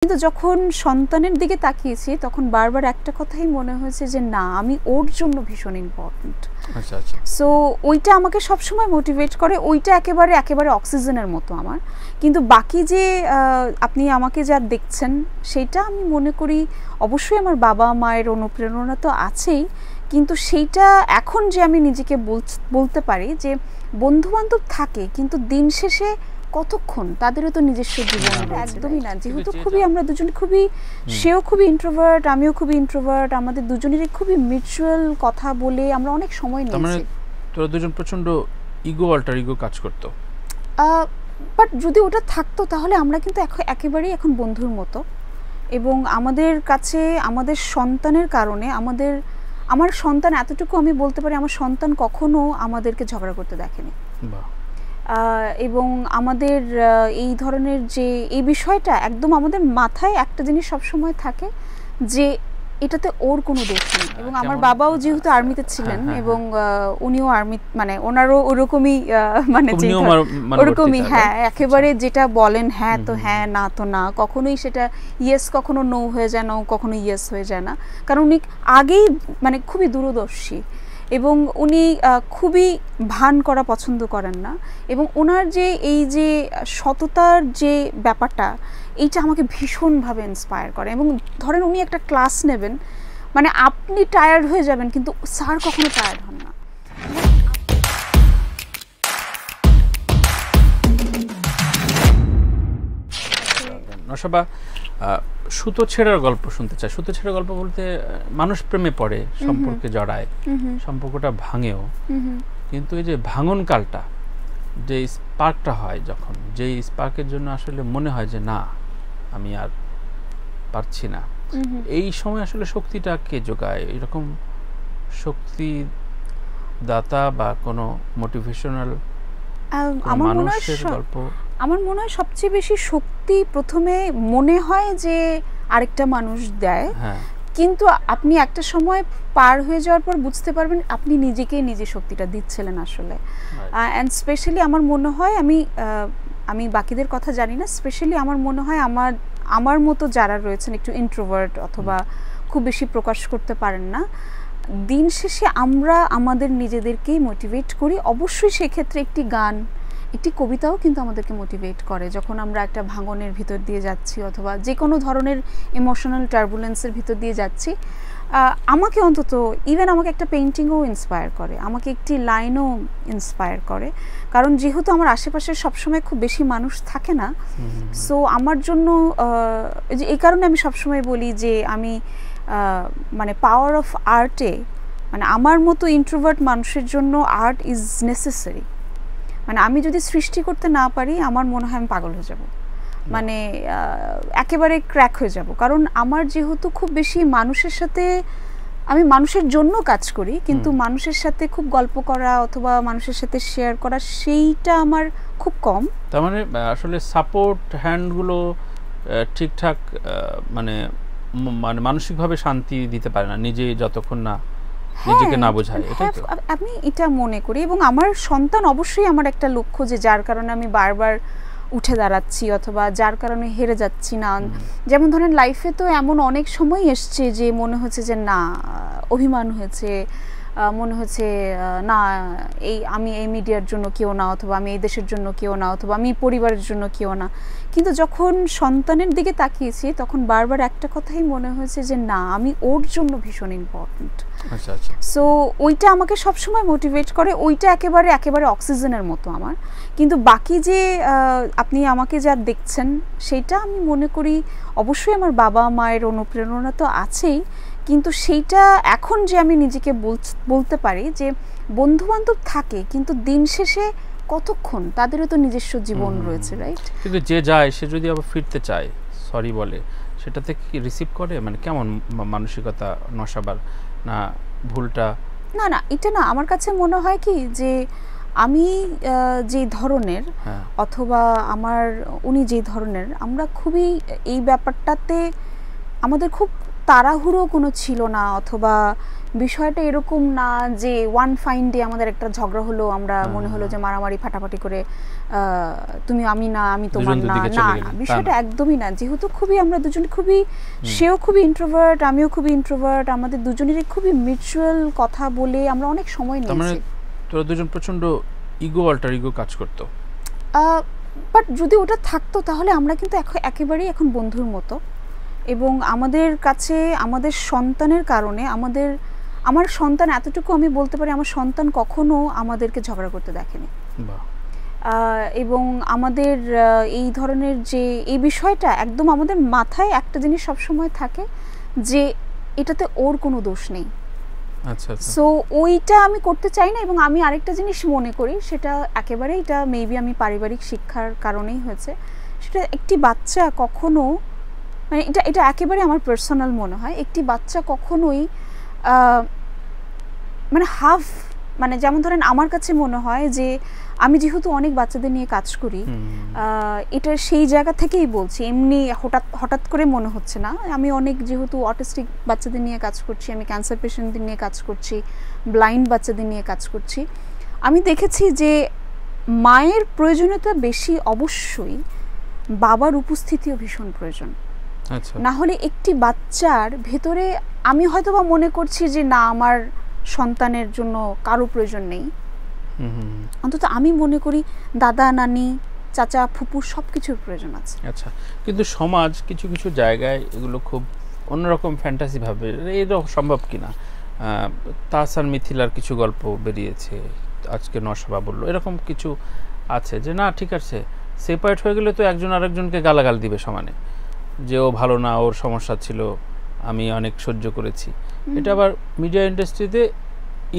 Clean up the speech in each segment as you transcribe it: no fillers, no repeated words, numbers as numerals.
কিন্তু যখন সন্তানের দিকে তাকিয়েছি তখন বারবার একটা কথাই মনে হয়েছে যে না, আমি ওর জন্য ভীষণ ইম্পর্ট্যান্ট। আচ্ছা আচ্ছা। সো ওইটা আমাকে সবসময় মোটিভেট করে, ওইটা একেবারে অক্সিজেনের মতো আমার। কিন্তু বাকি যে আপনি আমাকে যা দেখছেন সেটা আমি মনে করি অবশ্যই আমার বাবা মায়ের অনুপ্রেরণা তো আছেই, কিন্তু সেইটা এখন যে আমি নিজেকে বলতে পারি যে বন্ধুবান্ধব থাকে, কিন্তু দিন শেষে কতক্ষণ তাদেরও তো নিজস্ব জীবন রয়েছে। একদমই না, যেহেতু আমরা দুজনে খুবই, সেও খুবই ইন্ট্রোভার্ট, আমিও খুবই ইন্ট্রোভার্ট, আমাদের দুজনেরই খুবই মিউচুয়াল কথা বলে আমরা অনেক সময় নিয়েছি। তোরা দুজন প্রচন্ড অল্টার ইগো কাজ করতো, বাট যদি ওটা থাকতো তাহলে আমরা কিন্তু একেবারেই এখন বন্ধুর মতো। এবং আমাদের কাছে আমাদের সন্তানের কারণে আমার সন্তান এতটুকু আমি বলতে পারি, আমার সন্তান কখনো আমাদেরকে ঝগড়া করতে দেখেনি। এবং আমাদের এই ধরনের যে এই বিষয়টা একদম আমাদের মাথায় একটা জিনিস সবসময় থাকে যে এটাতে ওর কোনো দোষ নেই। এবং আমার বাবাও যেহেতু আর্মিতে ছিলেন এবং উনিও আর্মি, মানে ওনারও ওরকমই, মানে ওরকমই, হ্যাঁ একেবারে যেটা বলেন হ্যাঁ তো হ্যাঁ, না তো না, কখনোই সেটা ইয়েস কখনো নো হয়ে যায় না, কখনো ইয়েস হয়ে যায় না, কারণ উনি আগেই মানে খুবই দূরদর্শী এবং উনি খুবই ভান করা পছন্দ করেন না। এবং ওনার যে এই যে সততার যে ব্যাপারটা, এইটা আমাকে ভীষণভাবে ইন্সপায়ার করে। এবং ধরেন উনি একটা ক্লাস নেবেন, মানে আপনি টায়ার্ড হয়ে যাবেন কিন্তু স্যার কখনো টায়ার্ড হন না। নশাবা, সুতো ছেঁড়ার গল্প শুনতে চাই। সুতো ছেঁড়ার গল্প বলতে মানুষ প্রেমে পড়ে, সম্পর্কে জড়ায়, সম্পর্কটা ভাঙেও, কিন্তু এই যে ভাঙন কালটা, যে স্পার্কটা হয়, যখন যে স্পার্কের জন্য আসলে মনে হয় যে না আমি আর পারছি না, এই সময় আসলে শক্তিটা কে যোগায়? এরকম শক্তি দাতা বা কোনো মোটিভেশনাল মানুষের গল্প? আমার মনে হয় সবচেয়ে বেশি শক্তি প্রথমে মনে হয় যে আরেকটা মানুষ দেয়, কিন্তু আপনি একটা সময় পার হয়ে যাওয়ার পর বুঝতে পারবেন আপনি নিজেকেই নিজে শক্তিটা দিচ্ছিলেন আসলে। অ্যান্ড স্পেশালি আমার মনে হয়, আমি বাকিদের কথা জানি না, স্পেশালি আমার মনে হয় আমার মতো যারা রয়েছেন একটু ইন্ট্রোভার্ট অথবা খুব বেশি প্রকাশ করতে পারেন না, দিন শেষে আমরা আমাদের নিজেদেরকেই মোটিভেট করি। অবশ্যই সেক্ষেত্রে একটি গান, একটি কবিতাও কিন্তু আমাদেরকে মোটিভেট করে যখন আমরা একটা ভাঙনের ভিতর দিয়ে যাচ্ছি অথবা যে কোনো ধরনের ইমোশনাল টার্বুলেন্সের ভিতর দিয়ে যাচ্ছি। আমাকে অন্তত, ইভেন আমাকে একটা পেইন্টিংও ইন্সপায়ার করে, আমাকে একটি লাইনও ইন্সপায়ার করে, কারণ যেহেতু আমার আশেপাশে সবসময় খুব বেশি মানুষ থাকে না, সো আমার জন্য এই কারণে আমি সবসময় বলি যে আমি মানে পাওয়ার অফ আর্টে, মানে আমার মতো ইন্ট্রোভার্ট মানুষের জন্য আর্ট ইজ নেসেসারি। মানে আমি যদি সৃষ্টি করতে না পারি আমার মনে হয় আমি পাগল হয়ে যাব, মানে একেবারে ক্র্যাক হয়ে যাব। কারণ আমার যেহেতু খুব বেশি মানুষের সাথে, আমি মানুষের জন্য কাজ করি, কিন্তু মানুষের সাথে খুব গল্প করা অথবা মানুষের সাথে শেয়ার করা সেইটা আমার খুব কম। তার মানে আসলে সাপোর্ট হ্যান্ডগুলো ঠিকঠাক মানে মানসিকভাবে শান্তি দিতে পারে না নিজে যতক্ষণ না নিজেকে না বোঝায়, এটাই তো আমি এটা মনে করি। এবং আমার সন্তান অবশ্যই আমার একটা লক্ষ্য, যে যার কারণে আমি বারবার উঠে দাঁড়াচ্ছি অথবা যার কারণে হেরে যাচ্ছি না। যেমন ধরেন লাইফে তো এমন অনেক সময় এসছে যে মনে হচ্ছে যে না, অভিমান হয়েছে, মনে হচ্ছে না আমি এই মিডিয়ার জন্য কেউ না, অথবা আমি এই দেশের জন্য কেউ না, অথবা আমি পরিবারের জন্য কেউ না। কিন্তু যখন সন্তানের দিকে তাকিয়েছি তখন বারবার একটা কথাই মনে হয়েছে যে না, আমি ওর জন্য ভীষণ ইম্পর্ট্যান্ট। সো ওইটা আমাকে সবসময় মোটিভেট করে, ওইটা একেবারে অক্সিজেনের মতো আমার। কিন্তু বাকি যে আপনি আমাকে যা দেখছেন সেইটা আমি মনে করি অবশ্যই আমার বাবা মায়ের অনুপ্রেরণা তো আছেই, কিন্তু সেইটা এখন যে আমি নিজেকে বলতে পারি যে বন্ধুবান্ধব থাকে, কিন্তু দিন শেষে কতক্ষণ তাদেরও তো নিজস্ব জীবন রয়েছে, রাইট? কিন্তু যে যায় সে যদি আবার ফিরতে চায়, সরি বলে, সেটাতে কি রিসিভ করে? মানে কেমন মানসিকতা নশাবার? না ভুলটা না, এটা না, আমার কাছে মনে হয় কি যে আমি যে ধরনের অথবা উনি যে ধরনের, আমরা খুবই এই ব্যাপারটাতে আমাদের খুব তাড়াহুড়ো কোনো ছিল না, অথবা বিষয়টা এরকম না যে ওয়ান ফাইন ডে আমাদের একটা ঝগড়া হলো, আমরা মনে হলো যে মারামারি ফাটাফাটি করে তুমি আমি না আমি তোমার না, না না বিষয়টা একদমই না। যেহেতু খুবই আমরা দুজন খুবই, সেও খুবই ইন্ট্রোভার্ট, আমিও খুবই ইন্ট্রোভার্ট, আমাদের দুজনেরই খুবই মিউচুয়াল কথা বলে আমরা অনেক সময় নিয়েছি। তোরা দুজন প্রচন্ড ইগো অল্টার ইগো কাজ করতো, বাট যদি ওটা থাকতো তাহলে আমরা কিন্তু একেবারেই এখন বন্ধুর মতো। এবং আমাদের কাছে আমাদের সন্তানের কারণে আমার সন্তান এতটুকু আমি বলতে পারি, আমার সন্তান কখনো আমাদেরকে ঝগড়া করতে দেখেনি। এবং আমাদের এই ধরনের যে এই বিষয়টা একদম আমাদের মাথায় একটা জিনিস সবসময় থাকে যে এটাতে ওর কোনো দোষ নেই। সো ওইটা আমি করতে চাই না। এবং আমি আরেকটা জিনিস মনে করি, সেটা একেবারে এটা মেবি আমি পারিবারিক শিক্ষার কারণেই হয়েছে, সেটা একটি বাচ্চা কখনো, মানে এটা একেবারে আমার পার্সোনাল মনে হয়, একটি বাচ্চা কখনোই মানে হাফ, মানে যেমন ধরেন আমার কাছে মনে হয় যে আমি যেহেতু অনেক বাচ্চাদের নিয়ে কাজ করি, এটা সেই জায়গা থেকেই বলছি, এমনি হঠাৎ করে মনে হচ্ছে না। আমি অনেক যেহেতু অটিস্টিক বাচ্চাদের নিয়ে কাজ করছি, আমি ক্যান্সার পেশেন্টদের নিয়ে কাজ করছি, ব্লাইন্ড বাচ্চাদের নিয়ে কাজ করছি, আমি দেখেছি যে মায়ের প্রয়োজনীয়তা বেশি, অবশ্যই বাবার উপস্থিতিও ভীষণ প্রয়োজন। না হলে একটি বাচ্চার ভেতরে আমি হয়তো বা মনে করছি যে না আমার সন্তানের জন্য কারো প্রয়োজন নেই, অন্তত আমি মনে করি দাদা নানি চাচা ফুপু সবকিছুর প্রয়োজন আছে। আচ্ছা, কিন্তু সমাজ কিছু কিছু জায়গায় এগুলো খুব অন্যরকম ফ্যান্টাসি ভাবে, এরকম সম্ভব কিনা। তাহসান মিথিলার কিছু গল্প বেরিয়েছে, আজকে নশবা বললো, এরকম কিছু আছে যে না ঠিক আছে, সেপারেট হয়ে গেলে তো একজন আরেকজনকে গালাগাল দিবে সমানে, যে ও ভালো না, ওর সমস্যা ছিল, আমি অনেক সহ্য করেছি। এটা আবার মিডিয়া ইন্ডাস্ট্রিতে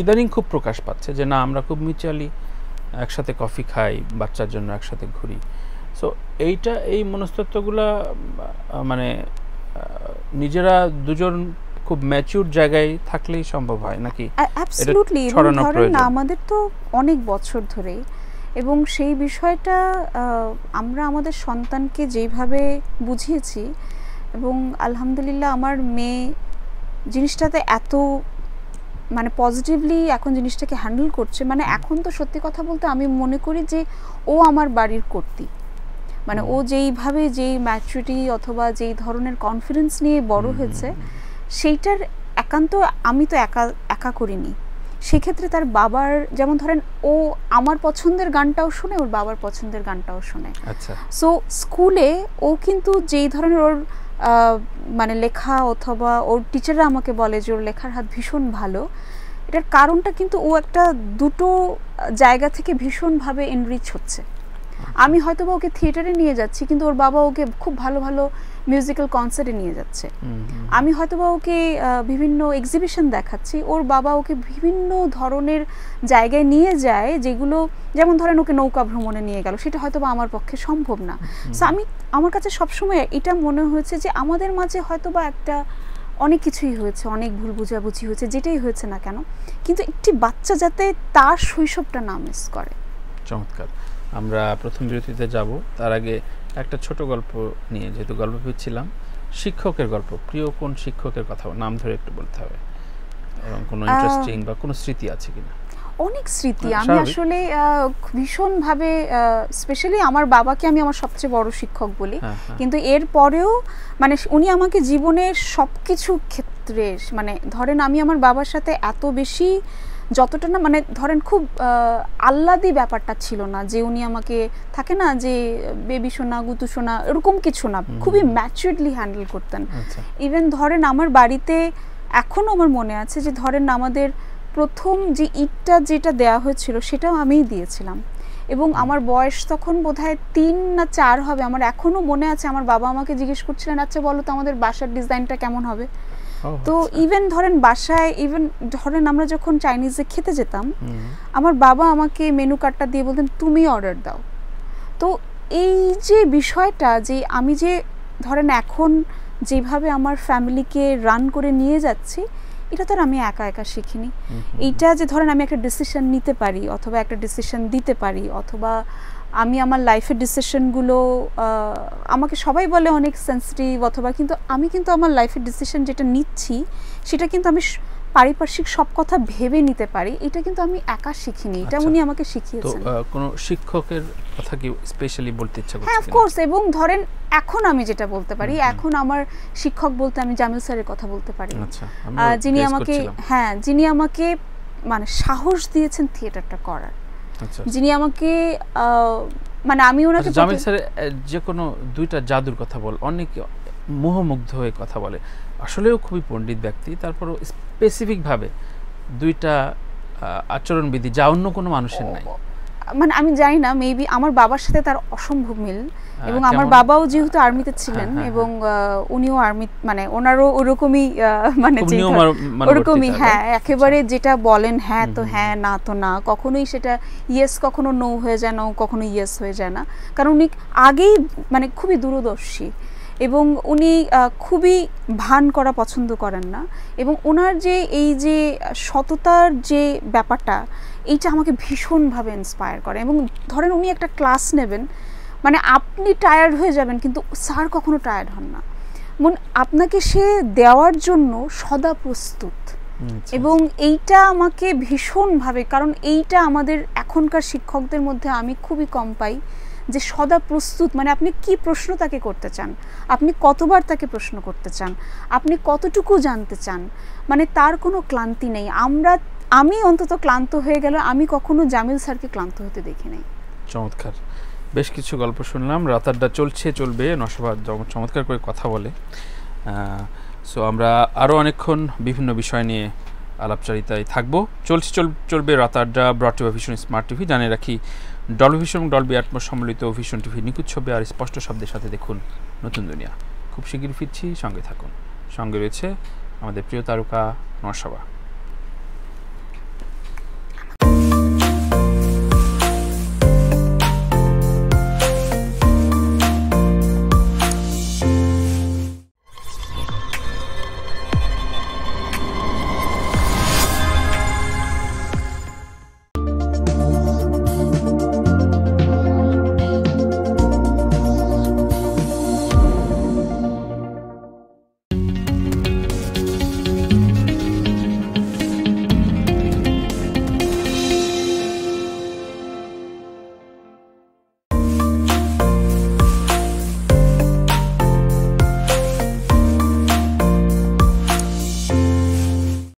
ইদানিং খুব প্রকাশ পাচ্ছে যে না আমরা খুব মিউচুয়ালি একসাথে কফি খাই, বাচ্চার জন্য একসাথে ঘুরি। সো এই মনস্তত্ত্বগুলা মানে নিজেরা দুজন খুব ম্যাচিউর জায়গায় থাকলেই সম্ভব হয় নাকি? অ্যাবসলিউটলি। আমাদের তো অনেক বছর ধরেই, এবং সেই বিষয়টা আমরা আমাদের সন্তানকে যেভাবে বুঝিয়েছি, এবং আলহামদুলিল্লাহ আমার মেয়ে জিনিসটাতে এত মানে পজিটিভলি এখন জিনিসটাকে হ্যান্ডেল করছে। মানে এখন তো সত্যি কথা বলতে আমি মনে করি যে ও আমার বাড়ির কর্ত্রী, মানে ও যেইভাবে যেই ম্যাচুরিটি অথবা যেই ধরনের কনফিডেন্স নিয়ে বড় হয়েছে, সেইটার একান্ত আমি তো একা করিনি। সেক্ষেত্রে তার বাবার, যেমন ধরেন ও আমার পছন্দের গানটাও শুনে, ওর বাবার পছন্দের গানটাও শুনে। আচ্ছা, সো স্কুলে ও কিন্তু যেই ধরনের ওর মানে লেখা অথবা ওর টিচাররা আমাকে বলে যে ওর লেখার হাত ভীষণ ভালো, এটার কারণটা কিন্তু ও একটা দুটো জায়গা থেকে ভীষণভাবে এনরিচ হচ্ছে। আমি হয়তো বা ওকে থিয়েটারে নিয়ে যাচ্ছি, কিন্তু ওর বাবা ওকে খুব ভালো ভালো মিউজিক্যাল কনসার্টে নিয়ে যাচ্ছে। আমি হয়তো বা ওকে বিভিন্ন এক্সিবিশন দেখাচ্ছি, ওর বাবা ওকে বিভিন্ন ধরনের জায়গায় নিয়ে যায়, যেগুলো যেমন ধরেন ওকে নৌকা ভ্রমণে নিয়ে গেল, সেটা হয়তো বা আমার পক্ষে সম্ভব না। সো আমার কাছে সবসময় এটা মনে হয়েছে যে আমাদের মাঝে হয়তো বা একটা অনেক কিছুই হয়েছে, অনেক ভুল বুঝাবুঝি হয়েছে, যেটাই হয়েছে না কেন, কিন্তু একটি বাচ্চা যাতে তার শৈশবটা না মিস করে। চমৎকার। আমরা প্রথম বিরতিতে যাব, তার আগে একটা ছোট গল্প নিয়ে, যেহেতু গল্প পেয়েছিলাম, শিক্ষকের গল্প, প্রিয় কোন শিক্ষকের কথা নাম ধরে একটু বলতে হবে, এবং কোনো ইন্টারেস্টিং বা কোনো স্মৃতি আছে কিনা? অনেক স্মৃতি। আমি আসলে ভীষণভাবে স্পেশালি আমার বাবাকে আমি আমার সবচেয়ে বড় শিক্ষক বলি, কিন্তু এর পরেও মানে উনি আমাকে জীবনের সবকিছু ক্ষেত্রে, মানে ধরেন আমি আমার বাবার সাথে এত বেশি যতটা না, মানে ধরেন খুব আহ্লাদি ব্যাপারটা ছিল না যে উনি আমাকে থাকে না যে বেবি সোনা গুতু সোনা এরকম কিছু না, খুবই ম্যাচুরলি হ্যান্ডেল করতেন। ইভেন ধরেন আমার বাড়িতে এখনও আমার মনে আছে যে ধরেন আমাদের প্রথম যে ইটটা যেটা দেওয়া হয়েছিল সেটাও আমিই দিয়েছিলাম, এবং আমার বয়স তখন বোধহয় 3 না 4 হবে। আমার এখনও মনে আছে আমার বাবা আমাকে জিজ্ঞেস করছিলেন আচ্ছা বলো তো আমাদের বাসার ডিজাইনটা কেমন হবে। তো ইভেন ধরেন বাসায়, ইভেন ধরেন আমরা যখন চাইনিজে খেতে যেতাম, আমার বাবা আমাকে মেনু কার্ডটা দিয়ে বলতেন তুমি অর্ডার দাও। তো এই যে বিষয়টা যে আমি যে ধরেন এখন যেভাবে আমার ফ্যামিলিকে রান করে নিয়ে যাচ্ছি, এটা তো আর আমি একা একা শিখিনি। এইটা যে ধরেন আমি একটা ডিসিশন নিতে পারি অথবা একটা ডিসিশন দিতে পারি, অথবা আমি আমার লাইফের ডিসিশনগুলো, আমাকে সবাই বলে অনেক সেন্সিটিভ অথবা, কিন্তু আমি কিন্তু আমার লাইফের ডিসিশন যেটা নিচ্ছি সেটা কিন্তু আমি পারিপার্শ্বিক সব কথা ভেবে নিতে পারি, এটা কিন্তু আমি একা শিখিনি, এটা উনি আমাকে শিখিয়েছেন। তো কোনো শিক্ষকের কথা কি স্পেশালি বলতে ইচ্ছা করছে? হ্যাঁ, অফ কোর্স। এবং ধরেন এখন আমি যেটা বলতে পারি, এখন আমার শিক্ষক বলতে আমি জামিল স্যারের কথা বলতে পারি, যিনি আমাকে মানে সাহস দিয়েছেন থিয়েটারটা করার, যিনি আমাকে মানে আমি ওনাকে জামিল স্যার যে কোনো দুইটা জাদুর কথা বল, অনেক মোহমুগ্ধ হয়ে কথা বলে, আসলেও খুবই পণ্ডিত ব্যক্তি, তারপরও স্পেসিফিক ভাবে দুইটা আচরণবিধি যা অন্য কোনো মানুষের নাই। মানে আমি জানি না, মেবি আমার বাবার সাথে তার অসম্ভব মিল, এবং আমার বাবাও যেহেতু আর্মিতে ছিলেন এবং উনিও আর্মি, মানে ওনারও ওরকমই মানে ওরকমই, হ্যাঁ একেবারে যেটা বলেন হ্যাঁ তো হ্যাঁ, না তো না, কখনোই সেটা ইয়েস কখনো নো হয়ে যায় না, কখনো ইয়েস হয়ে যায় না, কারণ উনি আগেই মানে খুবই দূরদর্শী, এবং উনি খুবই ভান করা পছন্দ করেন না, এবং ওনার যে এই যে সততার যে ব্যাপারটা, এইটা আমাকে ভীষণভাবে ইন্সপায়ার করে। এবং ধরেন উনি একটা ক্লাস নেবেন, মানে আপনি টায়ার্ড হয়ে যাবেন কিন্তু স্যার কখনো টায়ার্ড হন না, আপনাকে সে দেওয়ার জন্য সদা প্রস্তুত। এবং এইটা আমাকে ভীষণভাবে, কারণ এইটা আমাদের এখনকার শিক্ষকদের মধ্যে আমি খুবই কম পাই, যে সদা প্রস্তুত, মানে আপনি কি প্রশ্ন তাকে করতে চান, আপনি কতবার তাকে প্রশ্ন করতে চান, আপনি কতটুকু জানতে চান, মানে তার কোনো ক্লান্তি নেই। আমি অন্তত ক্লান্ত হয়ে গেলে আমি কখনো জামিল স্যারকে ক্লান্ত হতে দেখি নাই। চমৎকার, বেশ কিছু গল্প শুনলাম, রাত আড্ডা চলবে, নশবা চমৎকার করে কথা বলে। সো আমরা আরও অনেকক্ষণ বিভিন্ন বিষয় নিয়ে আলাপচারিতায় থাকবো। চলবে রাত আড্ডা, ব্রট টু ভিশন স্মার্ট টিভি। জানিয়ে রাখি, ডলবি ভিশন এবং ডলবি অ্যাটমস সম্মিলিত ভিশন টিভি নিখুঁত ছবি আর স্পষ্ট শব্দের সাথে দেখুন নতুন দুনিয়া। খুব শিগগিরই ফিরছি, সঙ্গে থাকুন। সঙ্গে রয়েছে আমাদের প্রিয় তারকা নশবা।